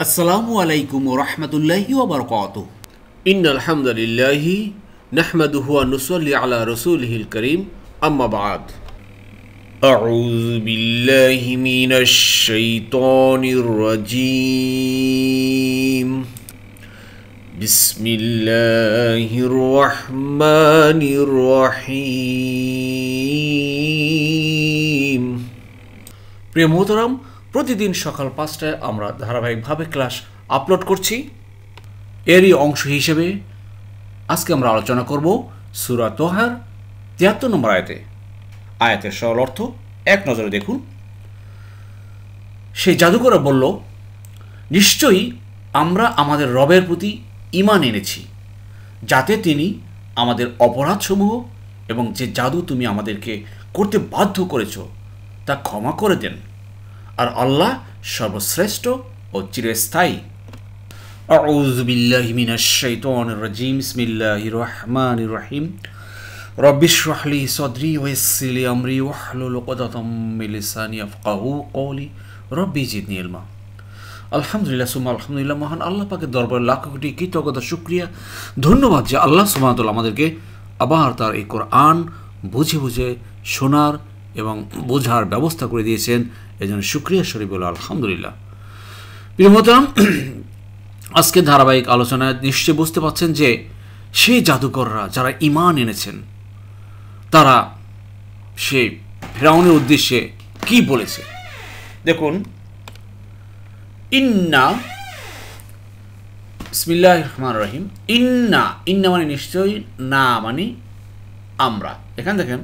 আসসালামু আলাইকুম ওয়া রাহমাতুল্লাহি ওয়া বারাকাতুহু। ইন্নাল হামদুলিল্লাহি নাহমাদুহু ওয়া নুসাল্লি আলা রাসূলিহিল কারীম আম্মা বা'দ। আউযু বিল্লাহি মিনাশ শাইতানির রাজীম। বিসমিল্লাহির রাহমানির রহিম। প্রিয় মোহতারাম, প্রতিদিন সকাল ৫টায় আমরা ধারাবাহিকভাবে ক্লাস আপলোড করছি। এরই অংশ হিসেবে আজকে আমরা আলোচনা করব সূরা তোহার ৭৩ নম্বর আয়াতের সরল অর্থ এক নজরে দেখুন। সেই জাদুকররা বলল, নিশ্চয়ই আমরা আমাদের রবের প্রতি ঈমান এনেছি, যাতে তিনি আমাদের অপরাধসমূহ এবং যে জাদু তুমি আমাদেরকে করতে বাধ্য করেছ তা ক্ষমা করে দেন, আর আল্লাহ সর্বশ্রেষ্ঠ ও চিরস্থায়ী। আউযু বিল্লাহি মিনাশ শাইতানির রাজীম। বিসমিল্লাহির রহমানির রহিম। রব্বি ইশরাহ লি সাদরি ওয়া ইয়াসসির লি আমরি ওয়াহলুল উকদাতাম মিন লিসানি ইয়াফকাহু কওলি রব্বি জিদনি ইলমা। আলহামদুলিল্লাহ সুম্মা আলহামদুলিল্লাহ। মহান আল্লাহ পাকের দরবারে লাখ কোটি কৃতজ্ঞতা, শুকরিয়া, ধন্যবাদ যে আল্লাহ সুবহানাহু ওয়া তাআলা আমাদেরকে আবার তার এই কোরআন বুঝে বুঝে শোনার এবং বোঝার ব্যবস্থা করে দিয়েছেন। এই জন্য শুকরিয়া শরীফ বলে আলহামদুলিল্লাহ। প্রিয় মোহতারাম, আজকে ধারাবাহিক আলোচনায় নিশ্চয়ই বুঝতে পারছেন যে সেই জাদুকররা যারা ঈমান এনেছেন তারা সেই ফিরআউনের উদ্দেশ্যে কি বলেছে দেখুন। ইন্না, বিসমিল্লাহির রহমানির রহিম। ইন্না, ইন্না মানে নিশ্চয়ই, না মানে আমরা। এখানে দেখেন,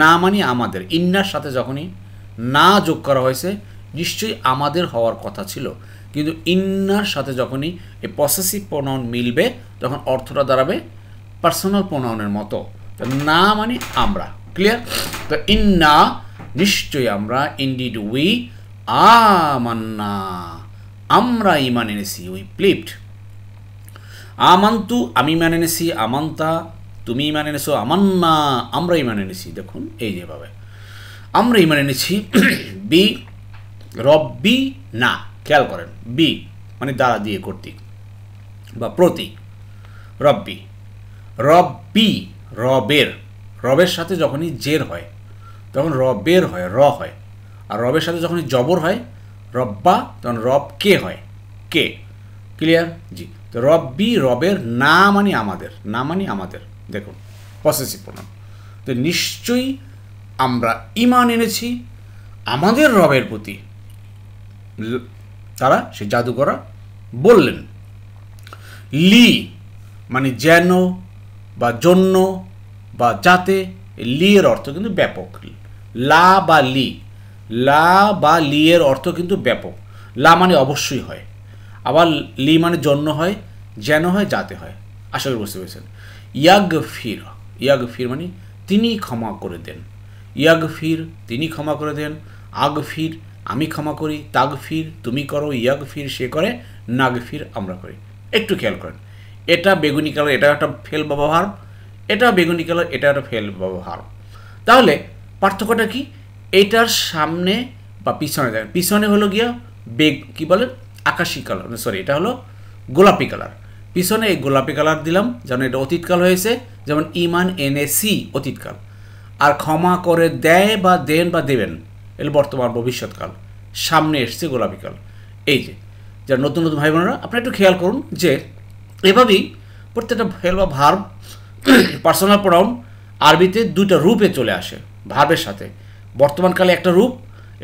না মানে আমাদের। ইন্নার সাথে যখনই না যোগ করা হয়েছে নিশ্চয়ই আমাদের হওয়ার কথা ছিল, কিন্তু ইন্নার সাথে যখনই এই পসেসিভ প্রোনাউন মিলবে তখন অর্থটা দাঁড়াবে পার্সোনাল প্রোনাউনের মতো। না মানে আমরা, ক্লিয়ার? তো ইন্না নিশ্চয়ই আমরা, ইনডিড উই, আমান্না আমরা ঈমান এনেছি, উই প্লিভড। আমান্তু আমি ঈমান এনেছি, আমান্তা তুমি ঈমান এনেছো, আমান্না আমরা ঈমান এনেছি। দেখুন এই যেভাবে আমরা ঈমান এনেছি। বি রব্বি না, খেয়াল করেন, বি মানে দ্বারা দিয়ে কর্তৃক বা প্রতি। রব্বি, রব্বি রবের, রবের সাথে যখনই জের হয় তখন রবের হয়, র হয়। আর রবের সাথে যখনই জবর হয় রব্বা তখন রব কে হয়, কে। ক্লিয়ার? জি। তো রব্বি রবের, না মানে আমাদের, না মানে আমাদের। দেখুন পসেসিভ প্রোনাউন। তো নিশ্চয়ই আমরা ঈমান এনেছি আমাদের রবের প্রতি, তারা সে জাদুকররা বললেন। লি মানে যেন বা জন্য বা যাতে। লি এর অর্থ কিন্তু ব্যাপক। লা বা লি, লা বা লি এর অর্থ কিন্তু ব্যাপক। লা মানে অবশ্যই হয়, আবার লি মানে জন্য হয়, যেন হয়, যাতে হয়। আশা করি বুঝতে পেরেছেন। ইয়াগফির, ইয়াগফির মানে তিনি ক্ষমা করে দেন। ইয়াগফির তিনি ক্ষমা করে দেন। আগফির আমি ক্ষমা করি। তাগফির তুমি করো। ইয়াগফির সে করে। নাগফির আমরা করি। একটু খেয়াল করেন, এটা বেগুনি কালার, এটা একটা ফেল ব্যবহার, এটা বেগুনি কালার, এটা একটা ফেল ব্যবহার। তাহলে পার্থক্যটা কি? এটার সামনে বা পিছনে দেখেন, পিছনে হলো গিয়া কি বলেন, আকাশি কালার, সরি এটা হলো গোলাপি কালার। পিছনে এই গোলাপি কালার দিলাম যেন এটা অতীতকাল হয়েছে, যেমন ঈমান এনেছি অতীতকাল। আর ক্ষমা করে দেয় বা দেন বা দেবেন এর বর্তমান ভবিষ্যৎকাল। সামনে এসছে গোলাপি কাল। এই যে যারা নতুন নতুন ভাই বোনেরা, আপনারা একটু খেয়াল করুন যে এভাবেই প্রত্যেকটা ফেল বা ভার্ব, পার্সোনাল প্রোনাউন আরবিতে দুইটা রূপে চলে আসে। ভার্বের সাথে বর্তমানকালে একটা রূপ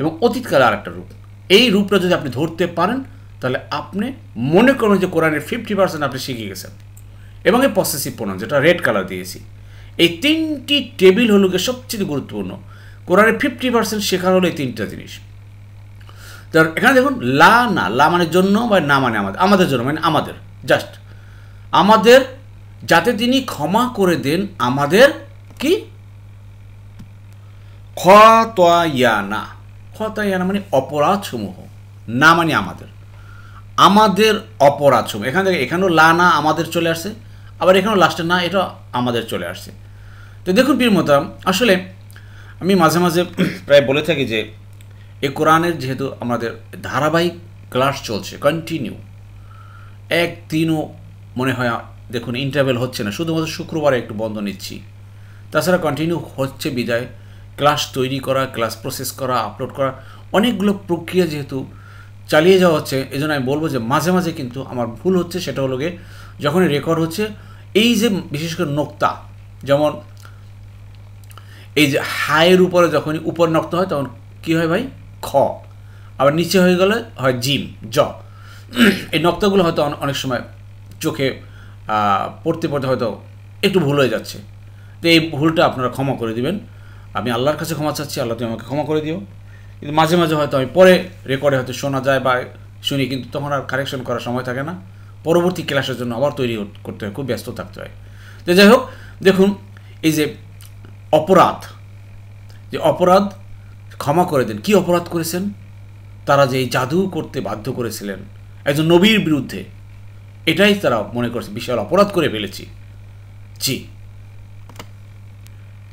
এবং অতীতকালে আর একটা রূপ। এই রূপটা যদি আপনি ধরতে পারেন তাহলে আপনি মনে করুন যে কোরআনের 50% আপনি শিখে গেছেন। এবং এই পসেসিভ প্রোনাউন যেটা রেড কালার দিয়েছি, এই তিনটি টেবিল হলো গিয়ে সবচেয়ে গুরুত্বপূর্ণ। কোরআনের 50% শেখার হলো এই তিনটা জিনিস। তো এখানে দেখুন, লা না, লা মানে জন্য বা না মানে আমাদের, আমাদের জন্য মানে আমাদের, জাস্ট আমাদের, যাতে তিনি ক্ষমা করে দেন আমাদের কি খতায়ানা। খতায়ানা মানে অপরাধ সমূহ, না মানে আমাদের, আমাদের অপরাধ সমূহ। এখান থেকে এখানেও লা না আমাদের চলে আসছে, আবার এখানেও লাস্টে না এটা আমাদের চলে আসছে। তো দেখুন প্রিয় মোহতারাম, আসলে আমি মাঝে মাঝে প্রায় বলে থাকি যে এই কোরআনের যেহেতু আমাদের ধারাবাহিক ক্লাস চলছে কন্টিনিউ, একদিনও মনে হয় দেখুন ইন্টারভেল হচ্ছে না, শুধুমাত্র শুক্রবারে একটু বন্ধ নিচ্ছি, তাছাড়া কন্টিনিউ হচ্ছে বিদায় ক্লাস তৈরি করা, ক্লাস প্রসেস করা, আপলোড করা, অনেকগুলো প্রক্রিয়া যেহেতু চালিয়ে যাওয়া হচ্ছে, এই জন্য আমি বলবো যে মাঝে মাঝে কিন্তু আমার ভুল হচ্ছে। সেটা হলো গিয়ে যখনই রেকর্ড হচ্ছে এই যে বিশেষ করে নোক্তা, যেমন এই যে হায়ের উপরে যখনই উপর নোক্তা হয় তখন কী হয় ভাই? খ। আবার নিচে হয়ে গেলে হয় জিম, জ। এই নোক্তাগুলো হয়তো অনেক সময় চোখে পড়তে পড়তে হয়তো একটু ভুল হয়ে যাচ্ছে, তো এই ভুলটা আপনারা ক্ষমা করে দিবেন। আমি আল্লাহর কাছে ক্ষমা চাচ্ছি, আল্লাহ তুমি আমাকে ক্ষমা করে দিও। কিন্তু মাঝে মাঝে হয়তো আমি পরে রেকর্ডে হয়তো শোনা যায় বা শুনি, কিন্তু তখন আর কারেকশন করার সময় থাকে না, পরবর্তী ক্লাসের জন্য আবার তৈরি করতে হয়, খুব ব্যস্ত থাকতে হয়। তো যাই হোক, দেখুন এই যে অপরাধ ক্ষমা করে দেন। কি অপরাধ করেছেন? তারা যে এই জাদু করতে বাধ্য করেছিলেন একজন নবীর বিরুদ্ধে, এটাই তারা মনে করছে বিশাল অপরাধ করে ফেলেছি। জি,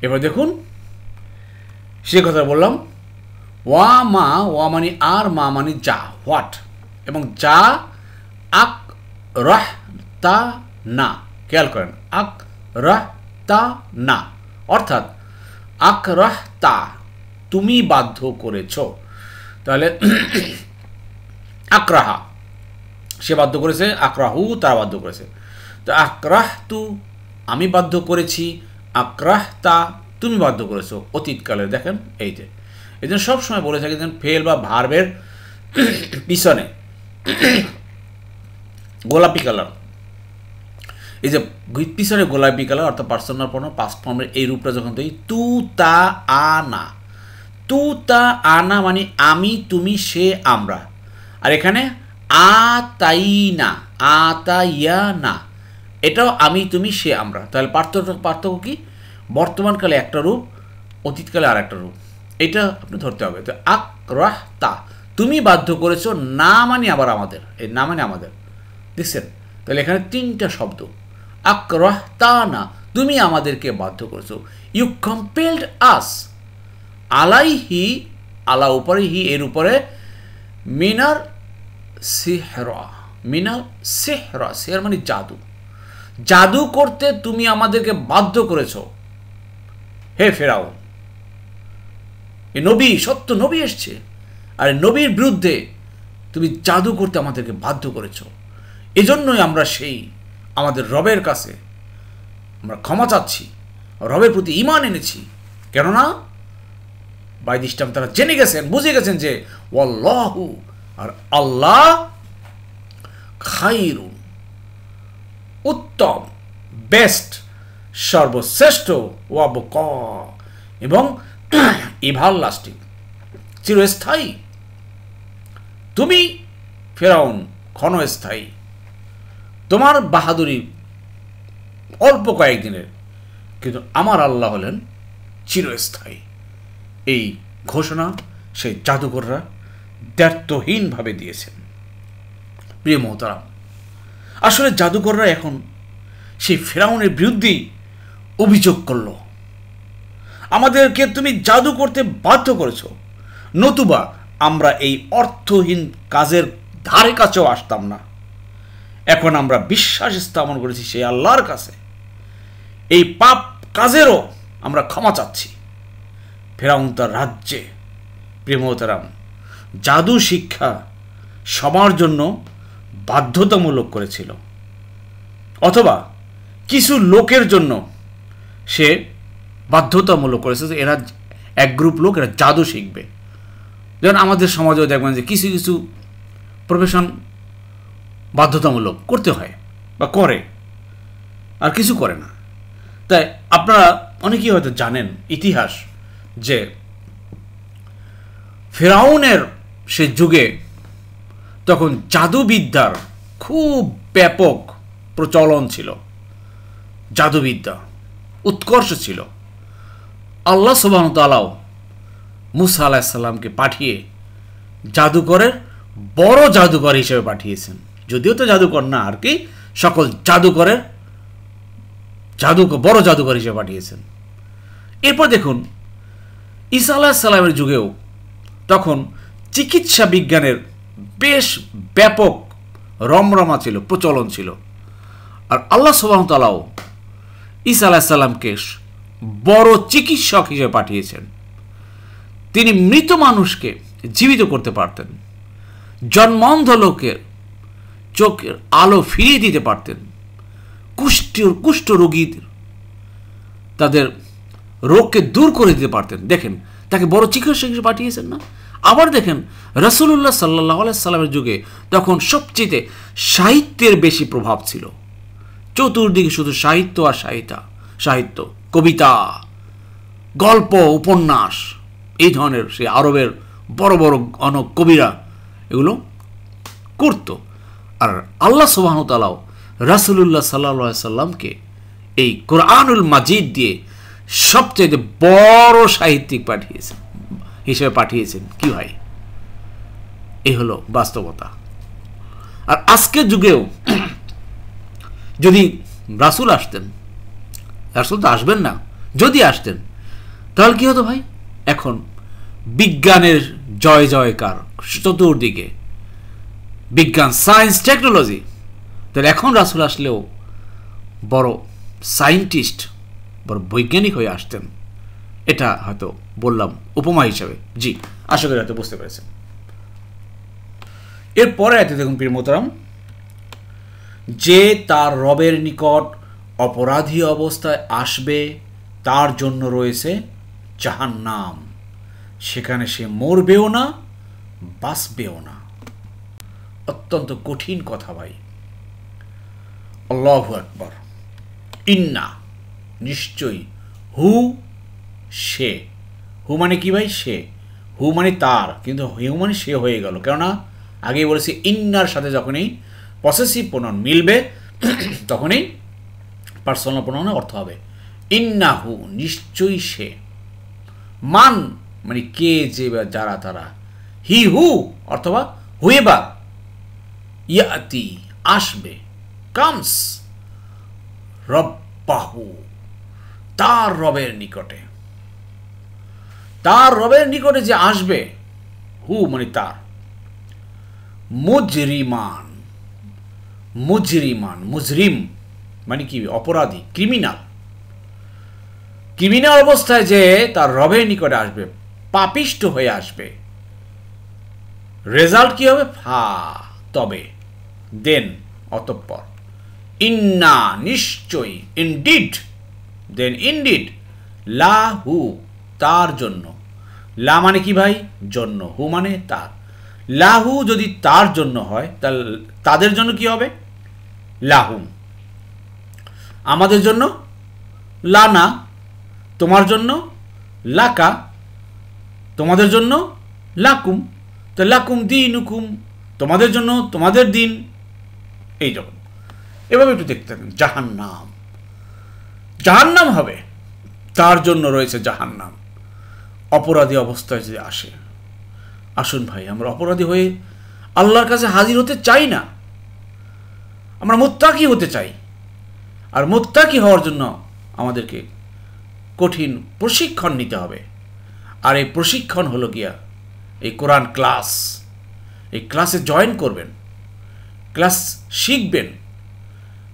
এবার দেখুন সে কথা বললাম, ওয়া মানে আর, মা মানে যা, হোয়াট, এবং যা আক রাহ তা না। খেয়াল করেন, আক রাহ তা না, অর্থাৎ আক রাহ তা তুমি বাধ্য করেছ। তাহলে আকরাহা সে বাধ্য করেছে, আকরাহু তারা বাধ্য করেছে। তো আকরাহ তু আমি বাধ্য করেছি, আকরাহ তা তুমি বাধ্য করেছো, অতীতকালে। দেখেন এই যে এই জন্য সবসময় বলে থাকি যেন ফেল বা ভার্বের পিছনে গোলাপি কালার, এই যে পিছনে গোলাপি কালার অর্থাৎ পার্সোনাল প্রনাউন পাস্ট ফর্মের এই রূপটা যখন তুই তু তা আনা, তু তা আনা মানে আমি, তুমি, সে, আমরা। আর এখানে আতাইনা, আতাইয়া না, এটাও আমি, তুমি, সে, আমরা। তাহলে পার্থক্য কি? বর্তমানকালে একটা রূপ, অতীতকালে আর একটা রূপ, এটা আপনি ধরতে হবে। তো আকরাহ তা তুমি বাধ্য করেছো, না মানে আবার আমাদের, এই না মানে আমাদের, দেখছেন? তাহলে এখানে তিনটা শব্দ, আকরাহ তা না তুমি আমাদেরকে বাধ্য করেছো, ইউ কম্পেলড আস, আলাইহি আলা উপরে, হি এর উপরে, মিনার সিহরা, মিনার সিহরা, সিহরা মানে জাদু, জাদু করতে তুমি আমাদেরকে বাধ্য করেছো হে ফেরাউন। এ নবী, সত্য নবী এসছে, আর নবীর বিরুদ্ধে তুমি জাদু করতে আমাদেরকে বাধ্য করেছ। এজন্যই আমরা সেই আমাদের রবের কাছে আমরা ক্ষমা চাচ্ছি, রবের প্রতি ঈমান এনেছি। কেননা বাই দিস টাইম তারা জেনে গেছেন, বুঝে গেছেন যে ওয়াল্লাহু, আর আল্লাহ, খায়রুন উত্তম, বেস্ট, সর্বশ্রেষ্ঠ, ওয়াবকা এবং ইভার লাস্টিং, চিরস্থায়ী। তুমি ফেরাউন ক্ষণস্থায়ী, তোমার বাহাদুরি অল্প কয়েকদিনের, কিন্তু আমার আল্লাহ হলেন চিরস্থায়ী। এই ঘোষণা সেই জাদুকররা দ্ব্যর্থহীনভাবে দিয়েছেন। প্রিয় মোহতারাম, আসলে জাদুকররা এখন সেই ফেরাউনের বিরুদ্ধেই অভিযোগ করল, আমাদেরকে তুমি জাদু করতে বাধ্য করেছ, নতুবা আমরা এই অর্থহীন কাজের ধারে কাছেও আসতাম না। এখন আমরা বিশ্বাস স্থাপন করেছি সেই আল্লাহর কাছে, এই পাপ কাজেরও আমরা ক্ষমা চাচ্ছি। ফেরাউন তার রাজ্যে, প্রিয় মোহতারাম, জাদু শিক্ষা সবার জন্য বাধ্যতামূলক করেছিল, অথবা কিছু লোকের জন্য সে বাধ্যতামূলক করেছে যে এরা এক গ্রুপ লোক এরা জাদু শিখবে। যেমন আমাদের সমাজেও দেখবেন যে কিছু কিছু প্রফেশন বাধ্যতামূলক করতে হয় বা করে, আর কিছু করে না। তাই আপনারা অনেকেই হয়তো জানেন ইতিহাস যে ফেরাউনের সে যুগে তখন জাদুবিদ্যার খুব ব্যাপক প্রচলন ছিল, জাদুবিদ্যা উৎকর্ষ ছিল। আল্লাহ সুবহানাহু ওয়া তাআলা মুসা আলাইহিস সালামকে পাঠিয়ে জাদুকরের বড় জাদুকর হিসেবে পাঠিয়েছেন, যদিও তো জাদুকর না আর কি, সকল জাদুকরের বড় জাদুকর হিসেবে পাঠিয়েছেন। এরপর দেখুন ঈসা আলাইহিস সালামের যুগেও তখন চিকিৎসা বিজ্ঞানের বেশ ব্যাপক রমরমা ছিল, প্রচলন ছিল। আর আল্লাহ সুবহানাহু ওয়া তাআলাও ঈসা আলাইহিস সালামকে বড় চিকিৎসক হিসেবে পাঠিয়েছেন। তিনি মৃত মানুষকে জীবিত করতে পারতেন, জন্মন্ধ লোকের চোখের আলো ফিরিয়ে দিতে পারতেন, কুষ্ঠ রোগীদের তাদের রোগকে দূর করে দিতে পারতেন। দেখেন, তাকে বড় চিকিৎসক হিসেবে পাঠিয়েছেন না? আবার দেখেন, রাসূলুল্লাহ সাল্লাল্লাহু আলাইহি সাল্লামের যুগে তখন সবচেয়ে সাহিত্যের বেশি প্রভাব ছিল। চতুর্দিকে শুধু সাহিত্য আর সাহিত্য, কবিতা, গল্প, উপন্যাস, এই ধরনের সেই আরবের বড় বড় অনেক কবিরা এগুলো করত। আর আল্লাহ সুবহানাহু ওয়া তাআলা রাসূলুল্লাহ সাল্লাল্লাহু আলাইহি সাল্লামকে এই কোরআনুল মাজিদ দিয়ে সবচেয়ে বড় সাহিত্যিক হিসেবে পাঠিয়েছেন। কি ভাই, এই হলো বাস্তবতা। আর আজকের যুগেও যদি রাসূল আসতেন, রাসূল তো আসবেন না, যদি আসতেন তাহলে কি হতো ভাই? এখন বিজ্ঞানের জয় জয়কার চতুর্দিকে, বিজ্ঞান, সায়েন্স, টেকনোলজি। তাহলে এখন রাসূল আসলেও বড় সায়েন্টিস্ট, বড় বৈজ্ঞানিক হয়ে আসতেন। এটা হয়তো বললাম উপমা হিসাবে। জি, আশা করি হয়তো বুঝতে পেরেছেন। এরপরে আয়াতে দেখুন প্রিয় মোহতারাম, যে তার রবের নিকট অপরাধী অবস্থায় আসবে তার জন্য রয়েছে জাহান্নাম, সেখানে সে মরবেও না, বাঁচবেও না। অত্যন্ত কঠিন কথা ভাই। আল্লাহু আকবার। ইন্না, নিশ্চয়ই, হু, সে। হু মানে কি ভাই? সে। হু মানে তার, কিন্তু হু মানে সে হয়ে গেল, কেননা আগেই বলেছি ইন্নার সাথে যখনই পসেসিভ প্রোনাউন মিলবে তখনই পার্সোনাল প্রোনাউনের অর্থ হবে ইন্নাহু, নিশ্চয়ই সে। মান মানে কে, যে বা যারা তারা। হি হু অথবা হুয়েবার, ইয়াতি আসবে, কামস রব্বাহু তার রবের নিকটে। তার রবের নিকটে যে আসবে, হু মানে তার। মুজরিমান, মুজরিম মানে কি? অপরাধী, ক্রিমিনাল। ক্রিমিনাল অবস্থায় যে তার রবের নিকটে আসবে, পাপিষ্ট হয়ে আসবে, রেজাল্ট কি হবে? ফা, তবে, দেন, অতঃপর। ইন্না, নিশ্চয়ই, ইনডিড, দেন ইনডিড, লাহু, তার জন্য। লা মানে কি ভাই? জন্য। হু মানে তার। লাহু যদি তার জন্য হয় তাহলে তাদের জন্য কি হবে? লাহুম। আমাদের জন্য লানা, তোমার জন্য লাকা, তোমাদের জন্য লাকুম। তো লাকুম দিনুকুম, তোমাদের জন্য তোমাদের দিন। এই যখন এভাবে একটু দেখতে থাকেন। জাহান্নাম, জাহান্নাম হবে, তার জন্য রয়েছে জাহান্নাম। অপরাধী অবস্থায় যে আসে। আসুন ভাই, আমরা অপরাধী হয়ে আল্লাহর কাছে হাজির হতে চাই না, আমরা মুত্তাকি হতে চাই। আর মুত্তাকি হওয়ার জন্য আমাদেরকে কঠিন প্রশিক্ষণ নিতে হবে। আর এই প্রশিক্ষণ হলো গিয়া এই কোরআন ক্লাস। এই ক্লাসে জয়েন করবেন, ক্লাস শিখবেন,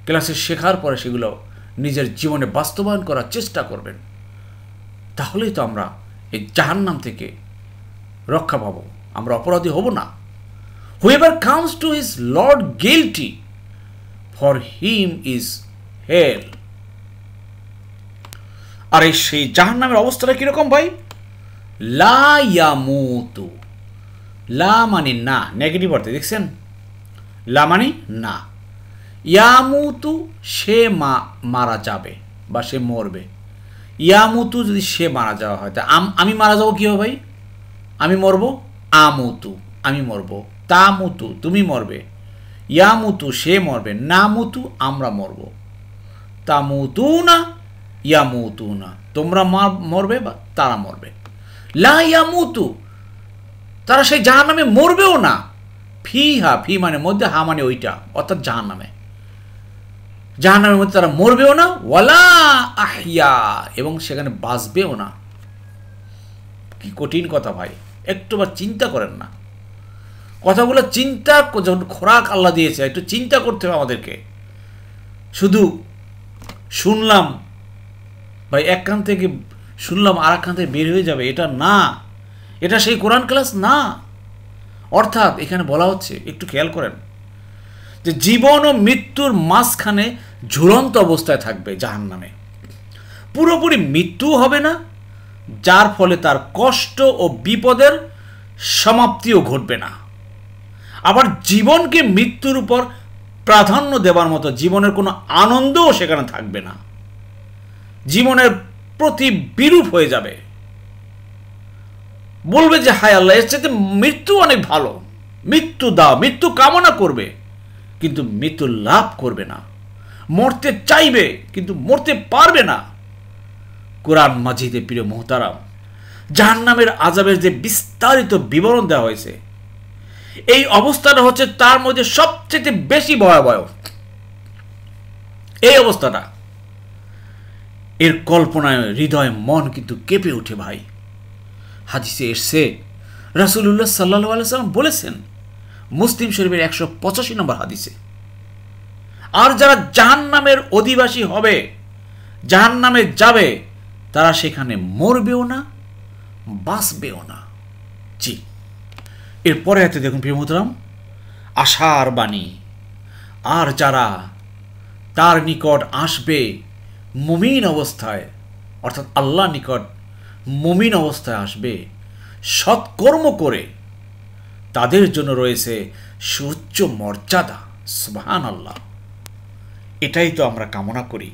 ক্লাসে শেখার পরে সেগুলো নিজের জীবনে বাস্তবায়ন করার চেষ্টা করবেন। তাহলেই তো আমরা এই জাহান্নাম থেকে রক্ষা পাব, আমরা অপরাধী হব না। Whoever comes to his Lord guilty, for him is hell. আর এই সেই জাহান্নামের অবস্থাটা কিরকম ভাই? লা ইয়ামুতু, লা মানে না, নেগেটিভ অর্থে, দেখছেন? লা মানে না। ইয়ামুতু, সে মারা যাবে বা সে মরবে। ইয়ামুতু যদি সে মারা যাওয়া হয়, তা আমি মারা যাবো কি হবে ভাই? আমি মরবো, আমুতু, আমি মরবো। তামুতু, তুমি মরবে। ইয়ামুতু, সে মরবে। নামুতু, আমরা মরবো। তামুতু না, ইয়ামুতু না, তোমরা মরবে বা তারা মরবে। লা ইয়ামুতু, তারা সেই জাহান্নামে মরবেও না। ফিহা, ফি মানে মধ্যে, হা মানে ওইটা, অর্থাৎ জাহান্নামে। জাহান্নামের মধ্যে তারা মরবেও না। ওয়ালা আহইয়া, এবং সেখানে বাঁচবেও না। কি কঠিন কথা ভাই, একটুবার চিন্তা করেন না। কথাগুলো চিন্তা, যখন খোরাক আল্লাহ দিয়েছে একটু চিন্তা করতে হবে আমাদেরকে। শুধু শুনলাম ভাই, এক কান থেকে শুনলাম আর এক কান থেকে বের হয়ে যাবে, এটা না, এটা সেই কোরআন ক্লাস না। অর্থাৎ এখানে বলা হচ্ছে, একটু খেয়াল করেন, যে জীবন ও মৃত্যুর মাঝখানে ঝুলন্ত অবস্থায় থাকবে জাহান্নামে। পুরোপুরি মৃত্যু হবে না, যার ফলে তার কষ্ট ও বিপদের সমাপ্তিও ঘটবে না। আবার জীবনকে মৃত্যুর উপর প্রাধান্য দেওয়ার মতো জীবনের কোনো আনন্দও সেখানে থাকবে না, জীবনের প্রতি বিরূপ হয়ে যাবে। বলবে যে হায় আল্লাহ, এর চাইতে মৃত্যু অনেক ভালো, মৃত্যু দাও, মৃত্যু কামনা করবে কিন্তু মৃত্যু লাভ করবে না, মরতে চাইবে কিন্তু মরতে পারবে না। কোরআন মাজিদে প্রিয় মুহতারাম, জাহান্নামের আযাবের যে বিস্তারিত বিবরণ দেওয়া হয়েছে, এই অবস্থাটা হচ্ছে তার মধ্যে সবচেয়ে বেশি ভয়াবহ। এই অবস্থাটা, এর কল্পনায় হৃদয় মন কিন্তু কেঁপে উঠে ভাই। হাদিসে এসছে, রাসূলুল্লাহ সাল্লাল্লাহু আলাইহি ওয়াসাল্লাম বলেছেন, মুসলিম শরীফের 185 নম্বর হাদিসে, আর যারা জাহান্নামের অধিবাসী হবে, জাহান্নামে যাবে, তারা সেখানে মরবেও না, বাঁচবেও না। জি, এরপরে হাতে দেখুন প্রিয় মুহতারাম, আশার বাণী, আর যারা তার নিকট আসবে মুমিন অবস্থায়, অর্থাৎ আল্লাহ নিকট মুমিন অবস্থায় আসবে সৎকর্ম করে, তাদের জন্য রয়েছে সুউচ্চ মর্যাদা। সুবহানাল্লাহ, এটাই তো আমরা কামনা করি,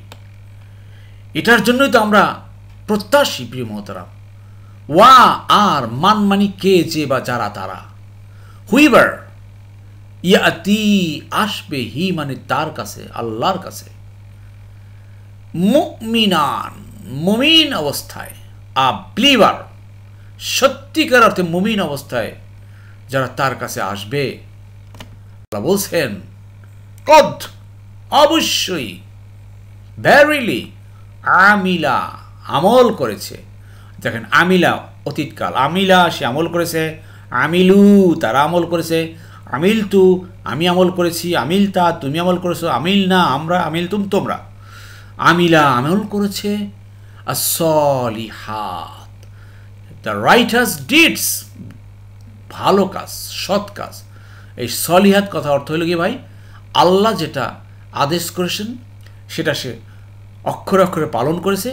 এটার জন্যই তো আমরা প্রত্যাশী প্রিয় মুহতারাম। ওয়া আর মান মানি কে, যে বা যারা তারা, হুইভার ইয়াতি আসবে, হি মানে তার কাছে, আল্লাহর কাছে, মুমিনান মুমিন অবস্থায়, আ বিলিভার সত্যিকার অর্থে মুমিন অবস্থায় যারা তার কাছে আসবে, আল্লাহ বলছেন কদ অবশ্যই, ভেরিলি, আমিলা আমল করেছে। দেখেন, আমিলা অতীতকাল, আমিলা সে আমল করেছে, আমিলু তারা আমল করেছে, আমিল তু আমি আমল করেছি, আমিল তা তুমি আমল করেছো, আমিল না আমরা, আমিল তুম তোমরা, আমিলা আমল করেছে, as-salihat the righteous deeds, ভালো কাজ, সৎ কাজ। এই সলিহাত কথা অর্থ হলো কি ভাই, আল্লাহ যেটা আদেশ করেছেন সেটা সে অক্ষরে অক্ষরে পালন করেছে,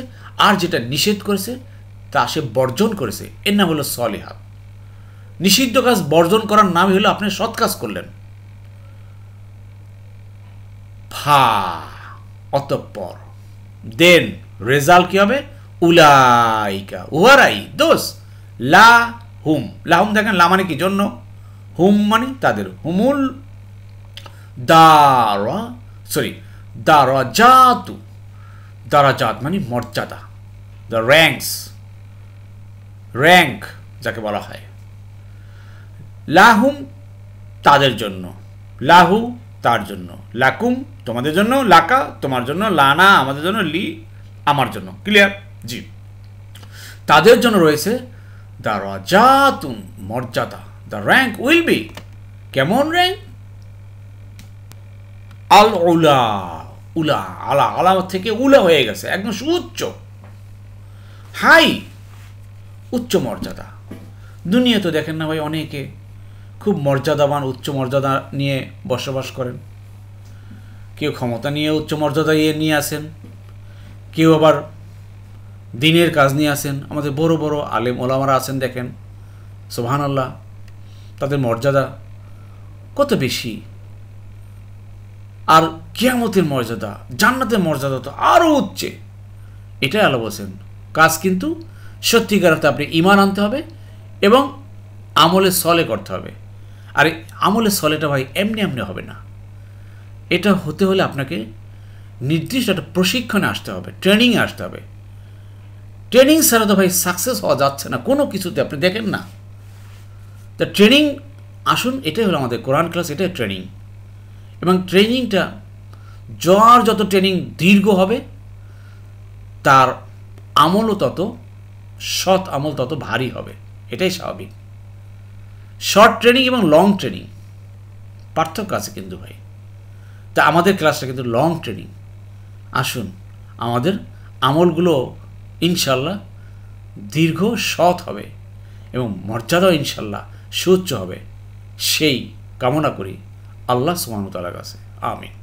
আর যেটা নিষেধ করেছে তা সে বর্জন করেছে, এর নাম হলো সলিহাত। নিষিদ্ধ কাজ বর্জন করার নামই হলো আপনি সৎ কাজ করলেন। অতঃপর দেন রেজাল্ট কি হবে, উলাইকা উহারাই, দোষ লা হুম, লাহুম দেখেন, লা মানে কি জন্য, হুম মানে তাদের, হুমুল দারাজাতু, দারাজাত মানে মর্যাদা, দ্য র্যাঙ্কস, র্যাঙ্ক যাকে বলা হয়, লাহুম তাদের জন্য, লাহু তার জন্য, লাকুম তোমাদের জন্য, লাকা তোমার জন্য, লানা আমাদের জন্য, লি আমার জন্য। ক্লিয়ার? জি, তাদের জন্য রয়েছে দারাজাতুন মর্যাদা, দ্য র্যাঙ্ক উইল বি, কেমন র্যাঙ্ক, আল উলা, উলা আলা, আলা থেকে উলা হয়ে গেছে, একদম সুউচ্চ, হাই, উচ্চ মর্যাদা। দুনিয়া তো দেখেন না ভাই, অনেকে খুব মর্যাদাবান, উচ্চ মর্যাদা নিয়ে বসবাস করেন, কেউ ক্ষমতা নিয়ে উচ্চ মর্যাদা নিয়ে আসেন, কেউ আবার দিনের কাজ নিয়ে আসেন। আমাদের বড় বড় আলেম ওলামারা আছেন, দেখেন সুবহানাল্লাহ, তাদের মর্যাদা কত বেশি। আর কিয়ামতের মর্যাদা, জান্নাতের মর্যাদা তো আরও উচ্চে। এটাই আল্লাহ বলছেন, কাজ কিন্তু সত্যিকার অর্থে আপনি ঈমান আনতে হবে এবং আমলে সলে করতে হবে। আর আমলে সলেটা ভাই এমনি এমনি হবে না, এটা হতে হলে আপনাকে নির্দিষ্ট একটা প্রশিক্ষণে আসতে হবে, ট্রেনিংয়ে আসতে হবে। ট্রেনিং ছাড়া তো ভাই সাকসেস হওয়া যাচ্ছে না কোনো কিছুতে, আপনি দেখেন না। তা ট্রেনিং আসুন, এটাই হলো আমাদের কোরআন ক্লাস, এটাই ট্রেনিং। এবং ট্রেনিংটা যত ট্রেনিং দীর্ঘ হবে, তার আমলও তত, সৎ আমল তত ভারী হবে, এটাই স্বাভাবিক। শর্ট ট্রেনিং এবং লং ট্রেনিং পার্থক্য আছে কিন্তু ভাই। তা আমাদের ক্লাসটা কিন্তু লং ট্রেনিং। আসুন আমাদের আমলগুলো ইনশাল্লাহ দীর্ঘ সৎ হবে এবং মর্যাদাও ইনশাল্লাহ সুউচ্চ হবে, সেই কামনা করি আল্লাহ সুবহানাহু ওয়া তাআলার কাছে। আমিন।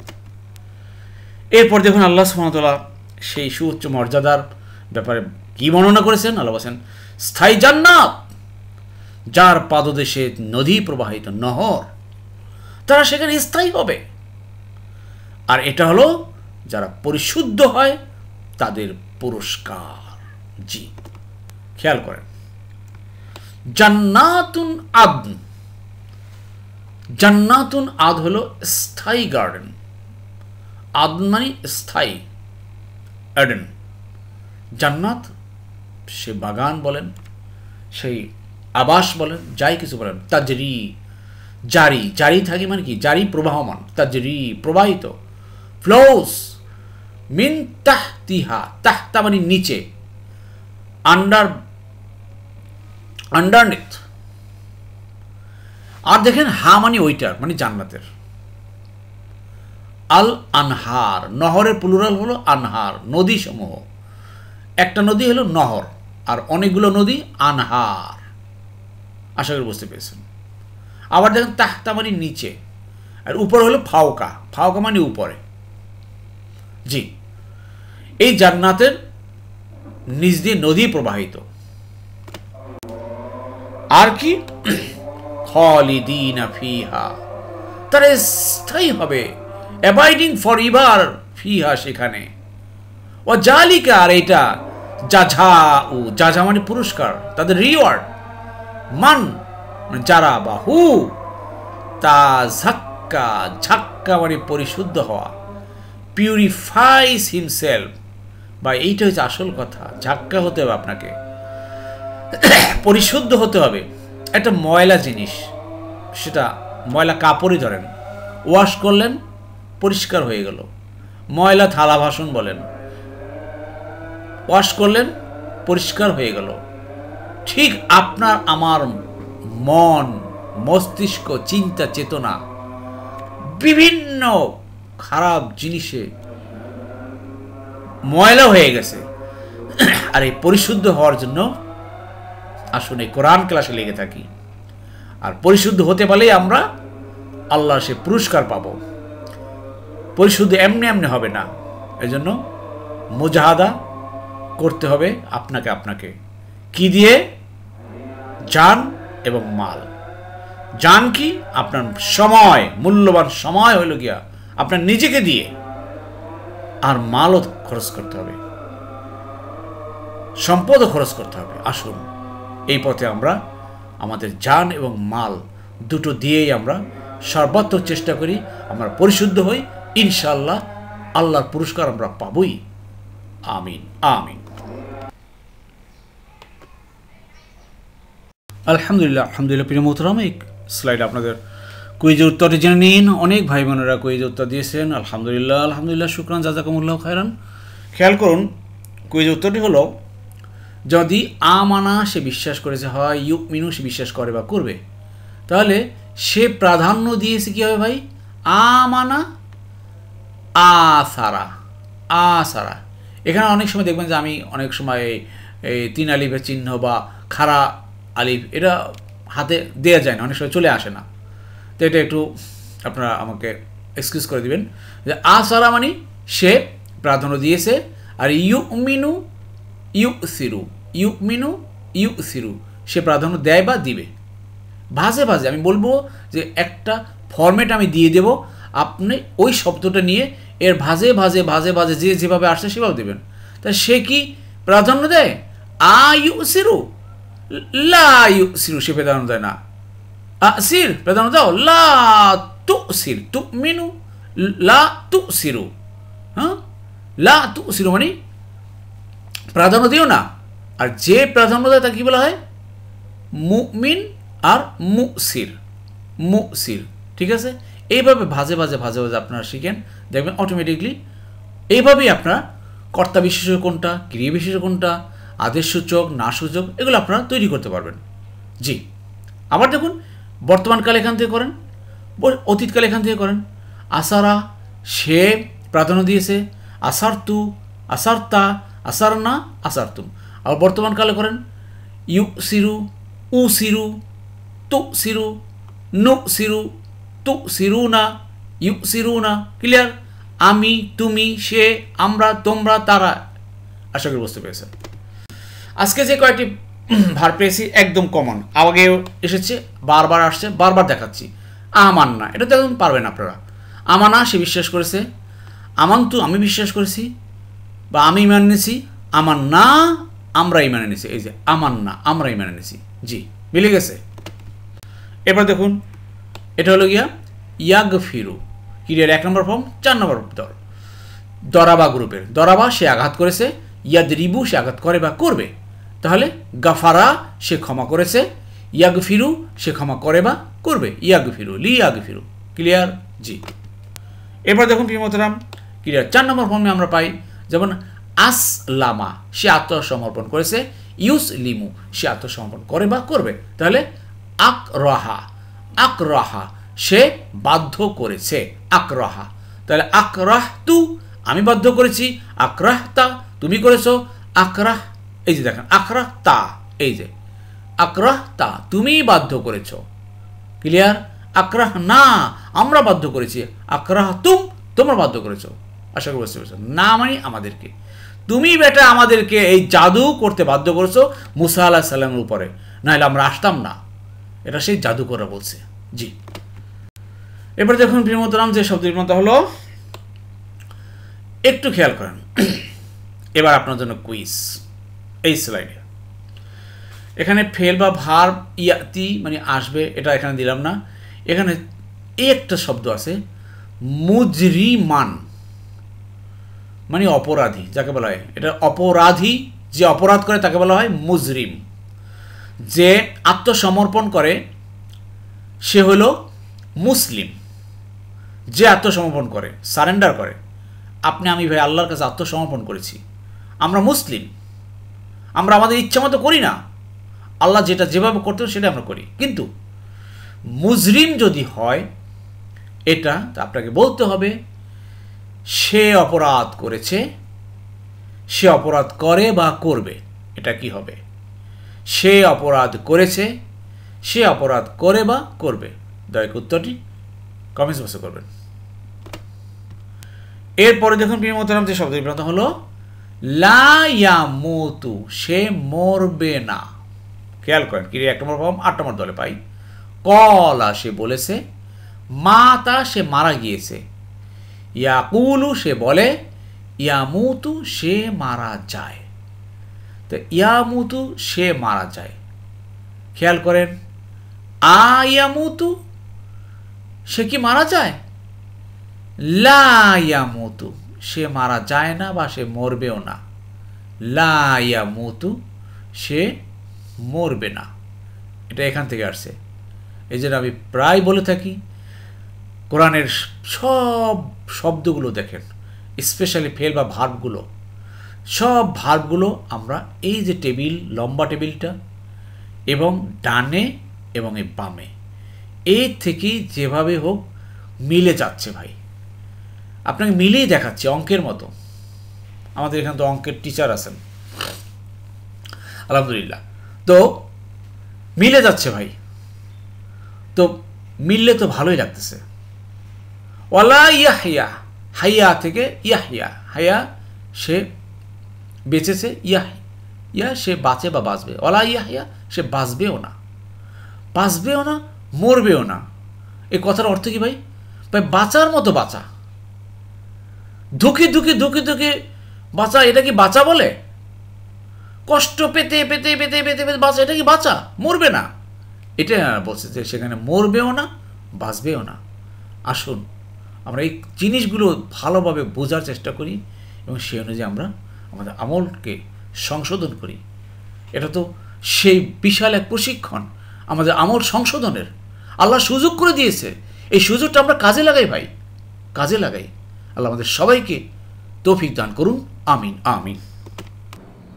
এরপর দেখুন আল্লাহ সুবহানাহু ওয়া তাআলা সেই সুউচ্চ মর্যাদার ব্যাপারে কি বর্ণনা করেছেন। আল্লাহ বলেছেন স্থায়ী জান্নাত, যার পাদদেশে নদী প্রবাহিত নহর, তারা সেখানে স্থায়ী হবে। আর এটা হলো যারা পরিশুদ্ধ হয় তাদের পুরস্কার। জি, খেয়াল করেন, জান্নাতুন আদন, জান্নাতুন আদ হলো স্থায়ী গার্ডেন, আদন মানে স্থায়ী, এডেন। জান্নাত সে বাগান বলেন, সেই আবাস বলেন, যাই কিছু বলেন, তাজরি, জারি, জারি থাকে মানে কি, জারি প্রবাহমান, তাজরি প্রবাহিত, ফ্লোস মিন তাহতিহা, তাহতা মানে নিচে, আন্ডারনিথ। আর দেখেন হা মানে ওইটার মানে জান্নাতের। আল আনহার, নহরের প্লুরাল হলো আনহার, নদী সমূহ। একটা নদী হলো নহর আর অনেকগুলো নদী আনহার। আশা করি বুঝতে পেরেছেন। আবার দেখেন তাহতা মানে নিচে, আর উপরে হলো ফাওকা, ফাওকা মানে উপরে। জি, এই জান্নাতের নিচ দিয়ে নদী প্রবাহিত। আর কি, খালিদিনা ফিহা, তারা স্থায়ী হবে, অ্যাবাইডিং ফর এভার, ফিহা সেখানে। ও জালিকা, আর এটা জাঝাউ, জাঝা মানে পুরস্কার, তাদের রিওয়ার্ড, মান যারা, বা হু তা ঝাক্কা, ঝাক্কা মানে পরিশুদ্ধ হওয়া, পিউরিফাইস হিমসেলফ, বা এইটা হচ্ছে আসল কথা। ঝাক্কা হতে হবে, আপনাকে পরিশুদ্ধ হতে হবে। একটা ময়লা জিনিস, সেটা ময়লা কাপড়ই ধরেন, ওয়াশ করলেন পরিষ্কার হয়ে গেল। ময়লা থালা বাসন বলেন, ওয়াশ করলেন পরিষ্কার হয়ে গেল। ঠিক আপনার আমার মন, মস্তিষ্ক, চিন্তা, চেতনা বিভিন্ন খারাপ জিনিসে ময়লা হয়ে গেছে। আর এই পরিশুদ্ধ হওয়ার জন্য আসুন এই কোরআন ক্লাসে লেগে থাকি। আর পরিশুদ্ধ হতে পারলেই আমরা আল্লাহর সে পুরস্কার পাব। পরিশুদ্ধ এমনি এমনি হবে না, এজন্য মুজাহাদা করতে হবে আপনাকে। কি দিয়ে? জান এবং মাল। জান কি? আপনার সময়, মূল্যবান সময় হইল গিয়া আপনার নিজেকে দিয়ে, আর মালও খরচ করতে হবে, সম্পদও খরচ করতে হবে। আসুন এই পথে আমরা আমাদের জান এবং মাল দুটো দিয়েই আমরা সর্বাত্মক চেষ্টা করি, আমরা পরিশুদ্ধ হই, ইনশাআল্লাহ আল্লাহর পুরস্কার আমরা পাবই। আমিন আমিন। আলহামদুলিল্লাহ আলহামদুলিল্লাহ। প্রিয় মোহতারাম, এই স্লাইড আপনাদের কুইজের উত্তরটি জেনে নিন। অনেক ভাই বোনেরা কুইজের উত্তর দিয়েছেন, আলহামদুলিল্লাহ আলহামদুলিল্লাহ, শুকরান, জাযাকুমুল্লাহ খায়রান। খেয়াল করুন, কুইজের উত্তরটি হলো, যদি আমানা সে বিশ্বাস করেছে, হয় ইউমিনু সে বিশ্বাস করে বা করবে, তাহলে সে প্রাধান্য দিয়েছে কী হবে ভাই? আমানা আসারা, আসারা। এখানে অনেক সময় দেখবেন যে আমি অনেক সময় এই 3 আলিফের চিহ্ন বা খাড়া আলিফ এটা হাতে দেওয়া যায় না, অনেক সময় চলে আসে না। তো এটা একটু আপনারা আমাকে এক্সকিউজ করে দিবেন যে আসারা মানে সে প্রাধান্য দিয়েছে, আর ইউমিনু ইউসিরু, ইউমিনু ইউসিরু সে প্রাধান্য দেয় বা দিবে। ভাজে ভাজে আমি বলবো যে একটা ফরম্যাট আমি দিয়ে দেব, আপনি ওই শব্দটা নিয়ে এর ভাজে ভাজে ভাজে ভাজে যে যেভাবে আসছে সেভাবে দেবেন। তা সে কি প্রাধান্য দেয়? ইউসিরু, লা ইউসিরু সে প্রাধান্য দেয় না। সির প্রাধান্য দাও, লা তুসির, তুমিনু লা তুসিরু, হ্যাঁ, লা তুসিরু মানে প্রাধান্য দিও না। আর যে প্রাধান্য দেয় তাকে কি বলা হয়? মুমিন আর মুসির, মুসির। ঠিক আছে, এইভাবে ভাজে ভাজে ভাজে ভাজে আপনারা শিখেন, দেখবেন অটোমেটিকলি এইভাবেই আপনারা কর্তা বিশেষ্য কোনটা, ক্রিয়া বিশেষ্য কোনটা, আদেশ সূচক, না সূচক, এগুলো আপনারা তৈরি করতে পারবেন। জি, আবার দেখুন বর্তমানকাল এখান থেকে করেন, অতীতকাল এখান থেকে করেন। আসারা সে প্রাধান্য দিয়েছে, আসারতু, আসারতা, আসারনা, আসারতুম। আর বর্তমানকালে করেন ইউ সিরু, উ সিরু, তু সিরু, নু সিরু, তু সিরু না, ইউ সিরু না। ক্লিয়ার? আমি, তুমি, সে, আমরা, তোমরা, তারা। আশা করি বুঝতে পেরেছেন। আজকে যে কয়েকটি ভার্ব পেয়েছি একদম কমন, আগেও এসেছে, বারবার আসছে, বারবার দেখাচ্ছি। আমান্না, এটা তো একদম পারবেন আপনারা। আমানা সে বিশ্বাস করেছে, আমান্তু আমি বিশ্বাস করেছি বা আমি ইমান এনেছি, আমান্না আমরা ইমান এনেছি। এই যে আমান্না আমরা ইমান এনেছি, জি মিলে গেছে। এবার দেখুন এটা হলো গিয়া ইয়াগ ফিরু, ক্রিয়ার 1 নম্বর ফর্ম, 4 নম্বর দল। দরাবা গ্রুপের, দরাবা সে আঘাত করেছে, ইয়াদ রিবু সে আঘাত করে বা করবে। তাহলে গাফারা সে ক্ষমা করেছে, ইয়াগ ফিরু সে ক্ষমা করে বা করবে, ইয়াগ ফিরু, লি ইয়াগ ফিরু। ক্লিয়ার? জি। এবার দেখুন প্রিয়মতরাম, ক্লিয়ার 4 নম্বর ফর্মে আমরা পাই যেমন আসলামা সে আত্মসমর্পণ করেছে, ইউস লিমু সে আত্মসমর্পণ করে বা করবে। তাহলে আকরাহা, আকরাহা সে বাধ্য করেছে, আকরাহা। তাহলে আকরাহতু আমি বাধ্য করেছি, আকরাহতা তুমি করেছো, আকরাহ এই যে দেখেন আকরাহতা, এই যে আকরাহতা তুমি বাধ্য করেছো। ক্লিয়ার? আকরাহ না আমরা বাধ্য করেছি, আকরাহ তোমরা বাধ্য করেছো। আশা করি বুঝতে পেরেছো। না মানে আমাদেরকে, তুমি বেটা আমাদেরকে এই জাদু করতে বাধ্য করেছো মুসা আলাইহিস সালামের উপরে, নাহলে আমরা আসতাম না। এটা সেই জাদুকররা বলছে, জি। এবার দেখুন প্রিয়মতরাম যে শব্দের মতো হলো, একটু খেয়াল করেন। এবার আপনার জন্য কুইজ এই স্লাইডে। এখানে ফেল বা ভার্ব ইয়াতি মানে আসবে, এটা এখানে দিলাম না। এখানে একটা শব্দ আছে মুজরিমান মানে অপরাধী, যাকে বলা হয় এটা অপরাধী, যে অপরাধ করে তাকে বলা হয় মুজরিম। যে আত্মসমর্পণ করে সে হলো মুসলিম। যে আত্মসমর্পণ করে, সারেন্ডার করে, আপনি আমি ভাই আল্লাহর কাছে আত্মসমর্পণ করেছি, আমরা মুসলিম। আমরা আমাদের ইচ্ছা মতো করি না, আল্লাহ যেটা যেভাবে করতে সেটা আমরা করি। কিন্তু মুজরিম যদি হয়, এটা আপনাকে বলতে হবে সে অপরাধ করেছে, সে অপরাধ করে বা করবে। এটা কি হবে? সে অপরাধ করেছে, সে অপরাধ করে বা করবে। দয়া করে উত্তরটি কমেন্টস বক্সে করবেন। এরপরে দেখুন প্রিয়মতরাম যে শব্দ বিভ্রান্ত হলো লা ইয়ামুতু সে মরবে না। খেয়াল করেন কি 1 নম্বর ফর্ম 8 নম্বর দলে পাই। কলা সে বলেছে, মাতা সে মারা গিয়েছে, ইয়াকুলু সে বলে, ইয়ামুতু সে মারা যায়। তো ইয়ামুতু সে মারা যায়। খেয়াল করেন আয়ামুতু সে কি মারা যায়? লা ইয়ামুতু সে মারা যায় না বা সে মরবেও না। লা ইয়ামুতু সে মরবে না, এটা এখান থেকে আসছে। এই জন্য আমি প্রায় বলে থাকি কোরআনের সব শব্দগুলো দেখেন, স্পেশালি ফেল বা ভার্বগুলো, সব ভার্বগুলো আমরা এই যে টেবিল, লম্বা টেবিলটা এবং ডানে এবং এই বামে, এই থেকেই যেভাবে হোক মিলে যাচ্ছে ভাই। আপনাকে মিলেই দেখাচ্ছে অঙ্কের মতো। আমাদের এখানে তো অঙ্কের টিচার আছেন আলহামদুলিল্লাহ, তো মিলে যাচ্ছে ভাই। তো মিললে তো ভালোই লাগতেছে। ওয়ালা ইয়াহিয়া, হাইয়া থেকে ইয়াহিয়া, হাইয়া সে বেঁচেছে, ইয়া সে বাঁচে বা বাঁচবে। ওয়ালা ইয়াহিয়া সে বাঁচবেও না, বাঁচবেও না, মরবেও না। এই কথার অর্থ কি ভাই? ভাই বাঁচার মতো বাঁচা, ধুকে ধুকে ধুকে ধুকে বাঁচা, এটা কি বাঁচা বলে? কষ্ট পেতে পেতে পেতে পেতে পেতে বাঁচা, এটা কি বাঁচা? মরবে না, এটা বলছে যে সেখানে মরবেও না, বাঁচবেও না। আসুন আমরা এই জিনিসগুলো ভালোভাবে বোঝার চেষ্টা করি এবং সেই অনুযায়ী আমরা আমাদের আমলকে সংশোধন করি। এটা তো সেই বিশাল এক প্রশিক্ষণ আমাদের আমল সংশোধনের। আল্লাহ সুযোগ করে দিয়েছে, এই সুযোগটা আমরা কাজে লাগাই ভাই, কাজে লাগাই। আল্লাহ আমাদের সবাইকে তৌফিক দান করুন, আমিন আমিন।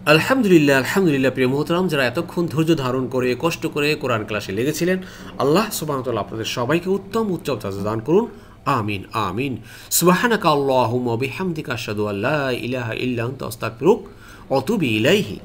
আলহামদুলিল্লাহ, আলহামদুলিল্লাহ। প্রিয় মোহতারাম, যারা এতক্ষণ ধৈর্য ধারণ করে কষ্ট করে কোরআন ক্লাসে লেগেছিলেন, আল্লাহ সুবহানাহু ওয়া তাআলা আপনাদের সবাইকে উত্তম জাযা দান করুন। আমিন আমিন। সুবহানাকা আল্লাহুম্মা ওয়া বিহামদিকা আশহাদু আল্লা ইলাহা ইল্লা আনতা আস্তাগফিরুকা ওয়া আতুবু ইলাইহি।